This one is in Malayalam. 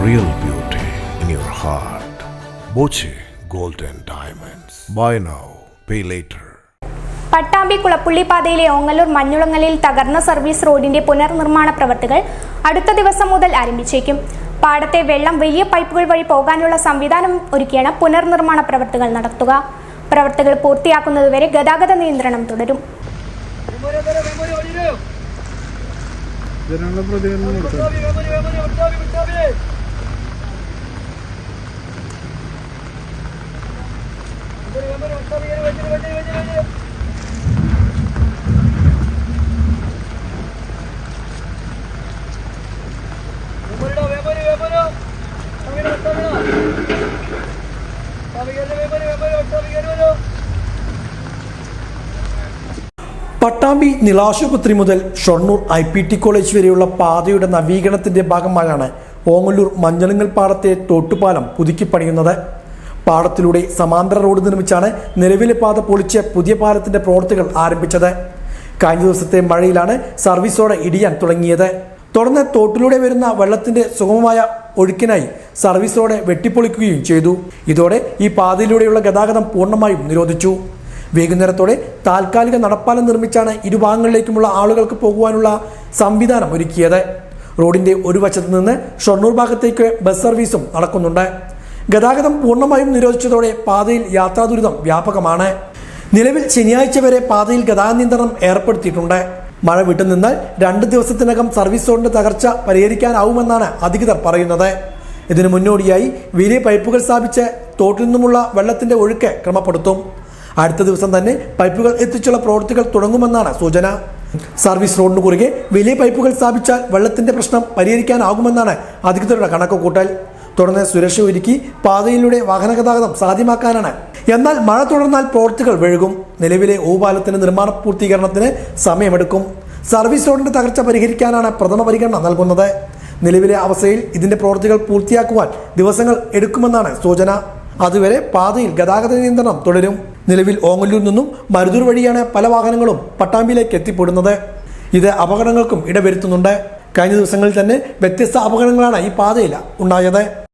real beauty in your heart. Boche Golden Diamonds. Buy now, pay later. Pattambi Kulappully പാതയിലെ ഓങ്ങല്ലൂർ മഞ്ഞുളങ്ങലിൽ തകർന്ന സർവീസ് റോഡിന്റെ പുനർനിർമ്മാണ പ്രവൃത്തികൾ അടുത്ത ദിവസം മുതൽ ആരംഭിച്ചേക്കും. പാടത്തെ വെള്ളം വലിയ പൈപ്പുകൾ വഴി പോകാനുള്ള സംവിധാനം ഒരുക്കിയാണ് പുനർനിർമ്മാണ പ്രവൃത്തികൾ നടത്തുക. പ്രവൃത്തികൾ പൂർത്തിയാക്കുന്നതുവരെ ഗതാഗത നിയന്ത്രണം തുടരും. പട്ടാമ്പി നിലാശുപത്രി മുതൽ ഷൊർണൂർ IPT കോളേജ് വരെയുള്ള പാതയുടെ നവീകരണത്തിന്റെ ഭാഗമായാണ് ഓങ്ങല്ലൂർ മഞ്ഞളങ്ങൽ പാടത്തെ തോട്ടുപാലം പുതുക്കിപ്പണിയുന്നത്. പാടത്തിലൂടെ സമാന്തര റോഡ് നിർമ്മിച്ചാണ് നിലവിലെ പാത പൊളിച്ച് പുതിയ പാലത്തിന്റെ പ്രവൃത്തികൾ ആരംഭിച്ചത്. കഴിഞ്ഞ ദിവസത്തെ മഴയിലാണ് സർവീസ് റോഡ് ഇടിയാൻ തുടങ്ങിയത്. തുടർന്ന് തോട്ടിലൂടെ വരുന്ന വെള്ളത്തിന്റെ സുഗമമായ ഒഴുക്കിനായി സർവീസ് റോഡ് വെട്ടിപ്പൊളിക്കുകയും ചെയ്തു. ഇതോടെ ഈ പാതയിലൂടെയുള്ള ഗതാഗതം പൂർണ്ണമായും നിരോധിച്ചു. വൈകുന്നേരത്തോടെ താൽക്കാലിക നടപ്പാലം നിർമ്മിച്ചാണ് ഇരുഭാഗങ്ങളിലേക്കുമുള്ള ആളുകൾക്ക് പോകുവാനുള്ള സംവിധാനം ഒരുക്കിയത്. റോഡിന്റെ ഒരു വശത്ത് നിന്ന് ഷൊർണൂർ ഭാഗത്തേക്ക് ബസ് സർവീസും നടക്കുന്നുണ്ട്. ഗതാഗതം പൂർണ്ണമായും നിരോധിച്ചതോടെ പാതയിൽ യാത്രാ ദുരിതം വ്യാപകമാണ്. നിലവിൽ ശനിയാഴ്ച വരെ പാതയിൽ ഗതാഗത നിയന്ത്രണം ഏർപ്പെടുത്തിയിട്ടുണ്ട്. മഴ വിട്ടുനിന്നാൽ 2 ദിവസത്തിനകം സർവീസ് റോഡിന്റെ തകർച്ച പരിഹരിക്കാനാവുമെന്നാണ് അധികൃതർ പറയുന്നത്. ഇതിനു മുന്നോടിയായി വലിയ പൈപ്പുകൾ സ്ഥാപിച്ച് തോട്ടിൽ നിന്നുമുള്ള വെള്ളത്തിന്റെ ഒഴുക്ക് ക്രമപ്പെടുത്തും. അടുത്ത ദിവസം തന്നെ പൈപ്പുകൾ എത്തിച്ചുള്ള പ്രവൃത്തികൾ തുടങ്ങുമെന്നാണ് സൂചന. സർവീസ് റോഡിന് കുറുകെ വലിയ പൈപ്പുകൾ സ്ഥാപിച്ചാൽ വെള്ളത്തിന്റെ പ്രശ്നം പരിഹരിക്കാനാകുമെന്നാണ് അധികൃതരുടെ കണക്കുകൂട്ടൽ. തുടർന്ന് സുരക്ഷ ഒരുക്കി പാതയിലൂടെ വാഹന ഗതാഗതം സാധ്യമാക്കാനാണ്. എന്നാൽ മഴ തുടർന്നാൽ പ്രവൃത്തികൾ വഴുകും. നിലവിലെ ഓവുപാലത്തിന്റെ നിർമ്മാണ പൂർത്തീകരണത്തിന് സമയമെടുക്കും. സർവീസ് റോഡിന്റെ തകർച്ച പരിഹരിക്കാനാണ് പ്രഥമ പരിഗണന നൽകുന്നത്. നിലവിലെ അവസ്ഥയിൽ ഇതിന്റെ പ്രവൃത്തികൾ പൂർത്തിയാക്കുവാൻ ദിവസങ്ങൾ എടുക്കുമെന്നാണ് സൂചന. അതുവരെ പാതയിൽ ഗതാഗത നിയന്ത്രണം തുടരും. നിലവിൽ ഓങ്ങല്ലൂരിൽ നിന്നും മരുതൂർ വഴിയാണ് പല വാഹനങ്ങളും പട്ടാമ്പിയിലേക്ക് എത്തിപ്പെടുന്നത്. ഇത് അപകടങ്ങൾക്കും ഇടവരുത്തുന്നുണ്ട്. കഴിഞ്ഞ ദിവസങ്ങളിൽ തന്നെ വ്യത്യസ്ത അപകടങ്ങളാണ് ഈ പാതയിൽ ഉണ്ടായത്.